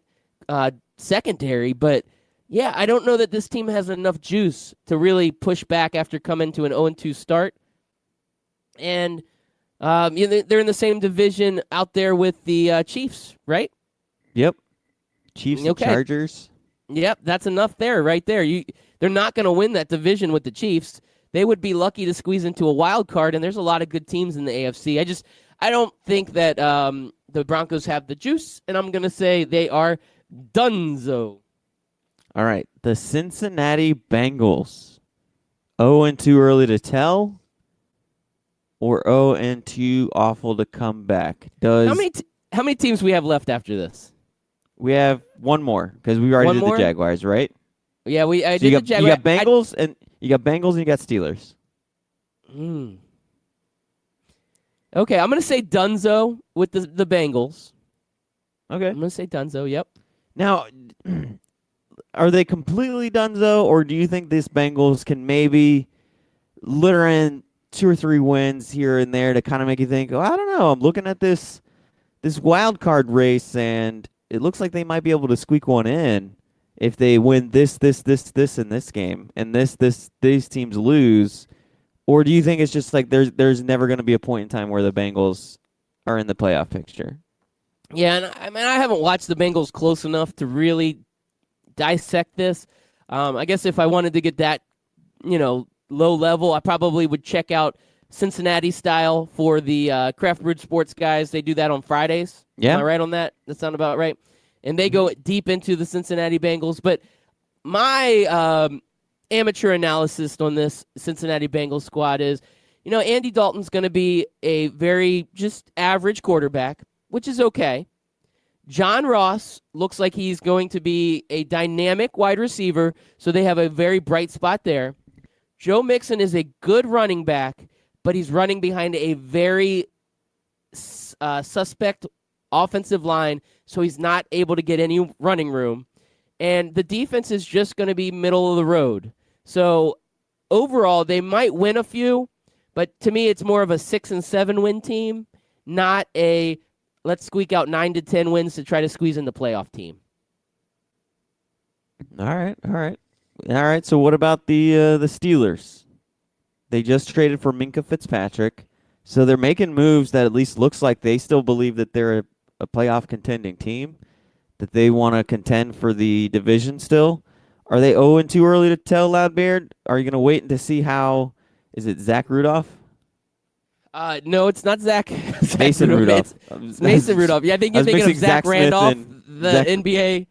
secondary, but yeah, I don't know that this team has enough juice to really push back after coming to an 0-2 start. And they're in the same division out there with the Chiefs, right? Yep. Chiefs and Chargers. Yep, that's enough right there. They're not going to win that division with the Chiefs. They would be lucky to squeeze into a wild card, and there's a lot of good teams in the AFC. I don't think that the Broncos have the juice, and I'm going to say they are dunzo. All right, the Cincinnati Bengals. 0 and too early to tell, or 0 and too awful to come back? How many teams we have left after this? We have one more because we already did the Jaguars, right? Yeah, I did the Jaguars. You got Bengals and you got Steelers. Okay, I'm going to say dunzo with the Bengals. Okay. I'm going to say dunzo, yep. Now, are they completely dunzo, or do you think this Bengals can maybe litter in 2 or 3 wins here and there to kind of make you think, I don't know, I'm looking at this wild card race, and it looks like they might be able to squeak one in if they win this in this game, and these teams lose? Or do you think it's just like there's never going to be a point in time where the Bengals are in the playoff picture? Yeah, and I haven't watched the Bengals close enough to really dissect this. I guess if I wanted to get that, low level, I probably would check out Cincinnati style for the Craft Brewed Sports guys. They do that on Fridays. Yeah. Am I right on that? That sound about right? And they go deep into the Cincinnati Bengals. But my amateur analysis on this Cincinnati Bengals squad is, Andy Dalton's going to be a very just average quarterback, which is okay. John Ross looks like he's going to be a dynamic wide receiver, so they have a very bright spot there. Joe Mixon is a good running back, but he's running behind a very suspect offensive line, so he's not able to get any running room. And the defense is just going to be middle of the road. So overall, they might win a few, but to me, it's more of a 6 and 7 win team, not a let's squeak out 9 to 10 wins to try to squeeze in the playoff team. All right. All right. So what about the Steelers? They just traded for Minka Fitzpatrick, so they're making moves that at least looks like they still believe that they're a playoff contending team, that they want to contend for the division still. Are they 0 and too early to tell, Loudbeard? Are you going to wait to see how? Is it Zach Rudolph? No, it's not Zach. Mason Rudolph. It's Mason Rudolph. Yeah, I think you're thinking of Zach Randolph, the NBA.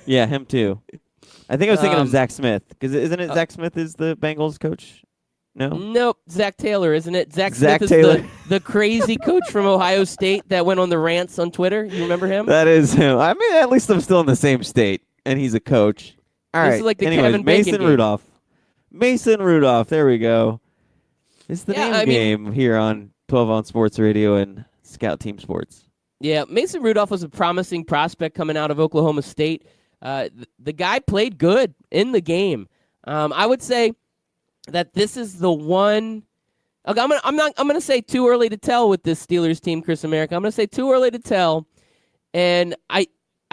Yeah, him too. I think I was thinking of Um, Zach Smith, because isn't it Zach Smith is the Bengals coach? No? Nope, Zach Taylor, isn't it? Zach Zach Smith Taylor. is the crazy coach from Ohio State that went on the rants on Twitter. You remember him? That is him. I mean, at least I'm still in the same state, and he's a coach. All This right. is like the Anyways, Kevin Bacon Mason game. Rudolph. Mason Rudolph. There we go. It's the Yeah, name game here on 12 on Sports Radio and Scout Team Sports. Yeah, Mason Rudolph was a promising prospect coming out of Oklahoma State. The guy played good in the game. I would say that this is the one. Okay, I'm gonna say too early to tell with this Steelers team, Chris America. I'm gonna say too early to tell, and I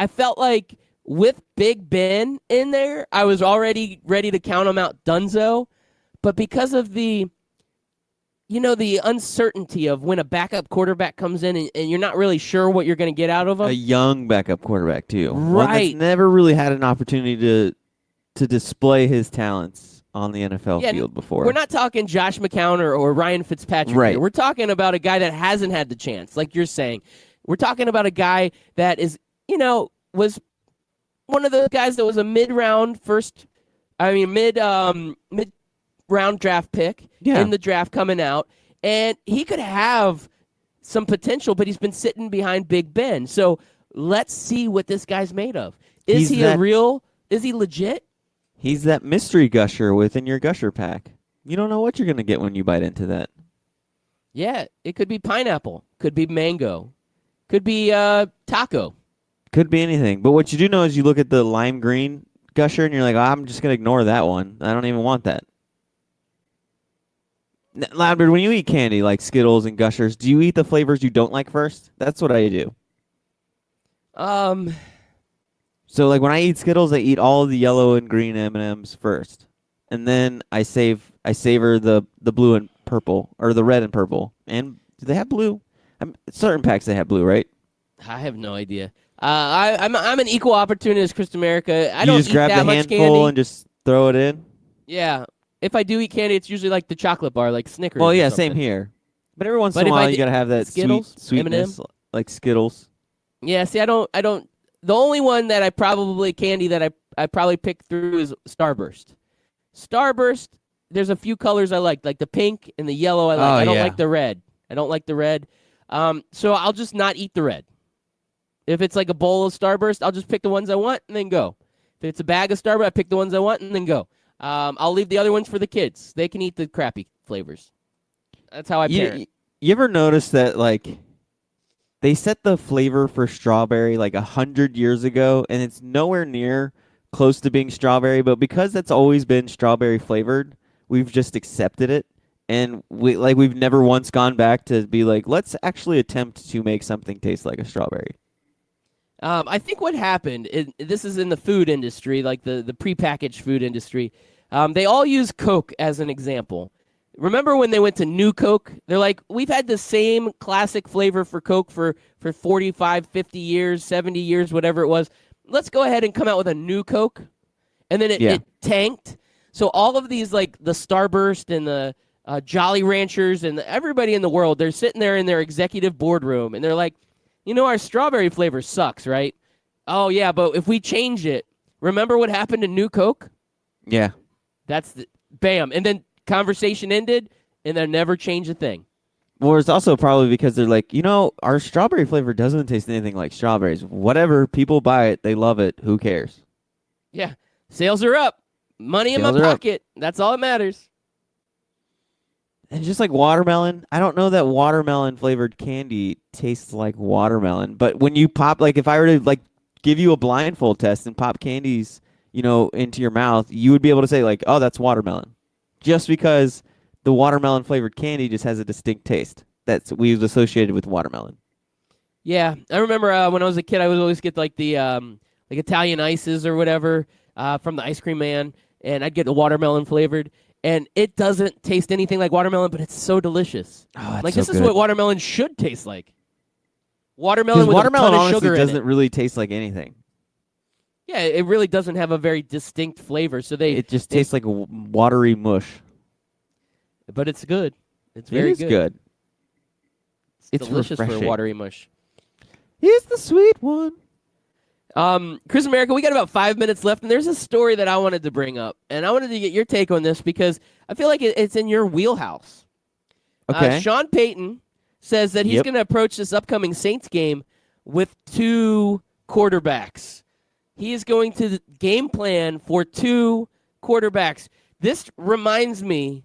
felt like with Big Ben in there, I was already ready to count him out, Dunzo, but because of the uncertainty of when a backup quarterback comes in and you're not really sure what you're going to get out of him. A young backup quarterback, too. One Right. that's never really had an opportunity to display his talents on the NFL field before. We're not talking Josh McCown or Ryan Fitzpatrick. Right. Here. We're talking about a guy that hasn't had the chance, like you're saying. We're talking about a guy that is, was one of those guys that was a mid-round draft pick in the draft coming out, and he could have some potential, but he's been sitting behind Big Ben. So let's see what this guy's made of. Is he legit? He's that mystery gusher within your gusher pack. You don't know what you're going to get when you bite into that. Yeah, it could be pineapple, could be mango, could be taco. Could be anything. But what you do know is you look at the lime green gusher and you're like, I'm just going to ignore that one. I don't even want that. Loudbeard, when you eat candy like Skittles and Gushers, do you eat the flavors you don't like first? That's what I do. So like when I eat Skittles, I eat all of the yellow and green M&Ms first, and then I savor the blue and purple, or the red and purple. And do they have blue? Certain packs they have blue, right? I have no idea. I'm an equal opportunist, Chris America. I You don't just eat grab that the much handful candy. and just throw it in. Yeah, if I do eat candy, it's usually like the chocolate bar, like Snickers. Well, or yeah, something. same here. But every once But in a if while, I you gotta have that Skittles, sweetness, like Skittles. Yeah, see, I don't. The only one that I probably pick through is Starburst. Starburst. There's a few colors I like the pink and the yellow. I like. I don't like the red. I don't like the red. So I'll just not eat the red. If it's like a bowl of Starburst, I'll just pick the ones I want and then go. If it's a bag of Starburst, I pick the ones I want and then go. I'll leave the other ones for the kids. They can eat the crappy flavors. That's how I parent. You ever notice that, like, they set the flavor for strawberry like 100 years ago, and it's nowhere near close to being strawberry, but because that's always been strawberry flavored, we've just accepted it, and we've never once gone back to be like, let's actually attempt to make something taste like a strawberry. I think what happened, this is in the food industry, like the prepackaged food industry. They all use Coke as an example. Remember when they went to New Coke? They're like, we've had the same classic flavor for Coke for 45, 50 years, 70 years, whatever it was. Let's go ahead and come out with a new Coke. And then it tanked. So all of these, like the Starburst and the Jolly Ranchers and everybody in the world, they're sitting there in their executive boardroom, and they're like, our strawberry flavor sucks, right? Oh, yeah, but if we change it, remember what happened to New Coke? Yeah. Bam. And then conversation ended, and they never changed a thing. Well, it's also probably because they're like, our strawberry flavor doesn't taste anything like strawberries. Whatever, people buy it, they love it. Who cares? Yeah, sales are up. Money in my pocket. That's all that matters. And just like watermelon, I don't know that watermelon flavored candy tastes like watermelon. But when you pop, like if I were to give you a blindfold test and pop candies, into your mouth, you would be able to say like, oh, that's watermelon. Just because the watermelon flavored candy just has a distinct taste that's we've associated with watermelon. Yeah, I remember when I was a kid, I would always get like the like Italian ices or whatever from the ice cream man, and I'd get the watermelon flavored, and it doesn't taste anything like watermelon, but it's so delicious. Oh, Like so this is good. what watermelon should taste like. Watermelon Because with watermelon a ton of honestly sugar in doesn't it. really taste like anything. Yeah, it really doesn't have a very distinct flavor. So It just tastes like a watery mush. but it's good. It's very It is good. It's delicious for a refreshing. watery mush. He's the sweet one. Chris America, we got about 5 minutes left, and there's a story that I wanted to bring up, and I wanted to get your take on this because I feel like it's in your wheelhouse. Okay. Sean Payton says that he's Yep. going to approach this upcoming Saints game with 2 quarterbacks. He is going to game plan for 2 quarterbacks. This reminds me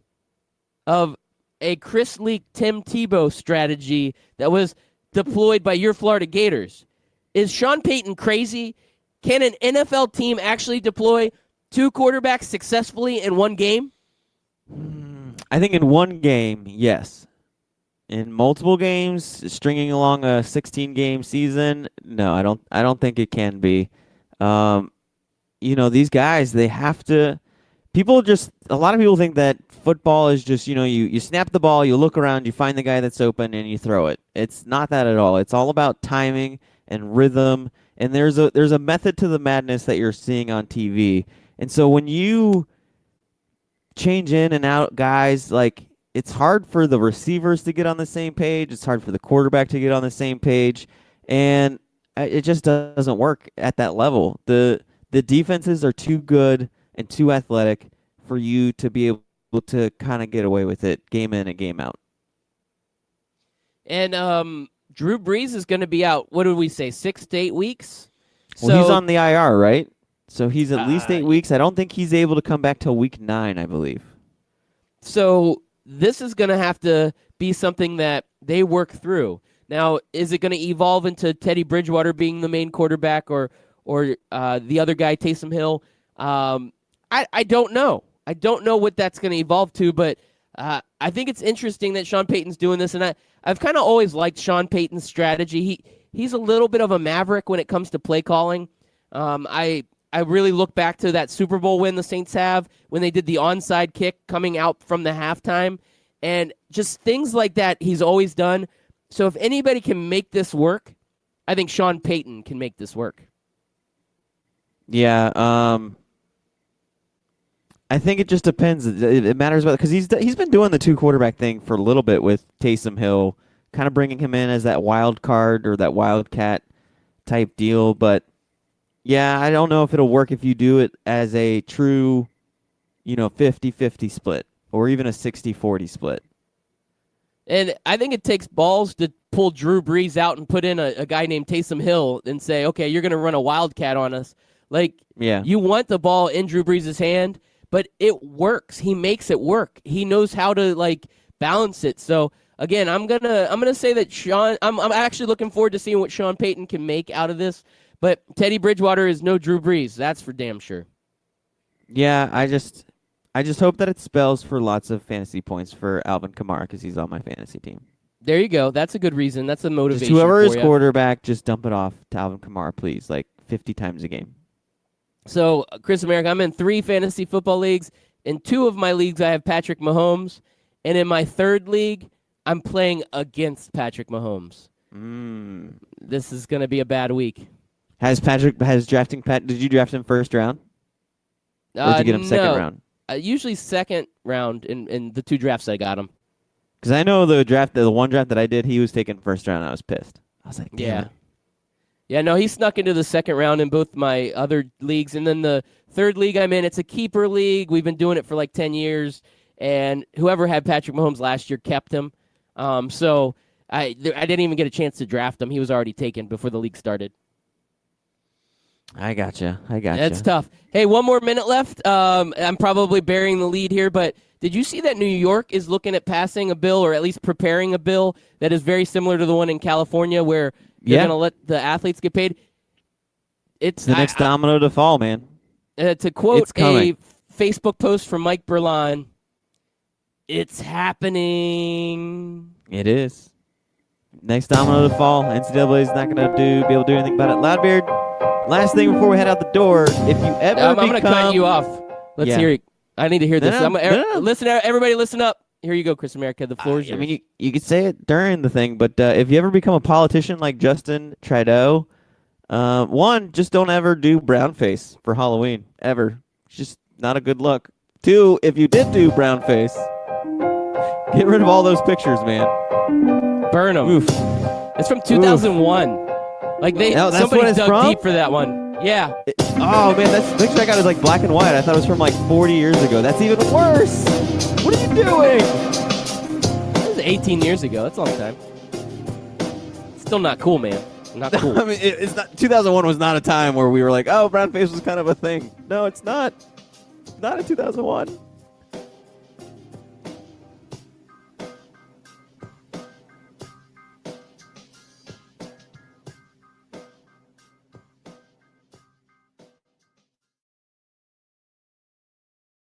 of a Chris Leak, Tim Tebow strategy that was deployed by your Florida Gators. Is Sean Payton crazy? Can an NFL team actually deploy 2 quarterbacks successfully in one game? I think in one game, yes. In multiple games, stringing along a 16-game season, no, I don't think it can be. These guys, they have to. A lot of people think that football is just, you snap the ball, you look around, you find the guy that's open, and you throw it. It's not that at all. It's all about timing and rhythm, and there's a method to the madness that you're seeing on TV. And so when you change in and out guys, like, it's hard for the receivers to get on the same page. It's hard for the quarterback to get on the same page, and it just doesn't work at that level. The defenses are too good and too athletic for you to be able to kind of get away with it game in and game out. And Drew Brees is going to be out, what did we say, 6 to 8 weeks? Well, he's on the IR, right? So he's at least 8 weeks. I don't think he's able to come back till week 9, I believe. So this is going to have to be something that they work through. Now, is it going to evolve into Teddy Bridgewater being the main quarterback or the other guy, Taysom Hill? I don't know. I don't know what that's going to evolve to, but I think it's interesting that Sean Payton's doing this, and I've kind of always liked Sean Payton's strategy. He's a little bit of a maverick when it comes to play calling. I really look back to that Super Bowl win the Saints have when they did the onside kick coming out from the halftime, and just things like that he's always done. So if anybody can make this work, I think Sean Payton can make this work. Yeah, I think it just depends. It matters about because he's been doing the 2 quarterback thing for a little bit with Taysom Hill, kind of bringing him in as that wild card or that wildcat type deal. But yeah, I don't know if it'll work if you do it as a true, 50-50 split or even a 60-40 split. And I think it takes balls to pull Drew Brees out and put in a guy named Taysom Hill and say, okay, you're going to run a wildcat on us. Like, yeah, you want the ball in Drew Brees' hand, but it works. He makes it work. He knows how to balance it. So again, I'm gonna say that Sean. I'm actually looking forward to seeing what Sean Payton can make out of this. But Teddy Bridgewater is no Drew Brees. That's for damn sure. Yeah, I just hope that it spells for lots of fantasy points for Alvin Kamara because he's on my fantasy team. There you go. That's a good reason. That's a motivation. Just whoever is for ya. quarterback, just dump it off to Alvin Kamara, please, 50 times a game. So, Chris America, I'm in 3 fantasy football leagues. In 2 of my leagues, I have Patrick Mahomes. And in my 3rd league, I'm playing against Patrick Mahomes. This is going to be a bad week. Did you draft him first round? Or did you get him second round? Usually second round in the 2 drafts I got him. Because I know the one draft that I did, he was taken first round. I was pissed. I was like, damn it. Yeah, no, he snuck into the second round in both my other leagues. And then the 3rd league I'm in, it's a keeper league. We've been doing it for 10 years. And whoever had Patrick Mahomes last year kept him. So I didn't even get a chance to draft him. He was already taken before the league started. I gotcha. That's tough. Hey, 1 more minute left. I'm probably burying the lead here, but did you see that New York is looking at passing a bill or at least preparing a bill that is very similar to the one in California where they're going to let the athletes get paid? It's the next domino to fall, man. To quote a Facebook post from Mike Berlin, it's happening. It is. Next domino to fall. NCAA is not going to be able to do anything about it. Loudbeard, last thing before we head out the door, if you ever I'm going to cut you off. Let's Yeah. hear it. I need to hear this. No. Listen, everybody, listen up. Here you go, Chris America. The floor is yours. I mean, you could say it during the thing, but if you ever become a politician like Justin Trudeau, one, just don't ever do brown face for Halloween ever. It's just not a good look. Two, if you did do brown face, get rid of all those pictures, man. Burn them. Oof. It's from 2001. Like that's somebody what it's dug from? deep for that one. Yeah. Oh man, that's the picture I got is like black and white. I thought it was from like 40 years ago. That's even worse. What are you doing? It was 18 years ago. That's a long time. Still not cool, man. Not cool. I mean, it's not. 2001 was not a time where we were like, oh, brown face was kind of a thing. No, it's not. Not in 2001.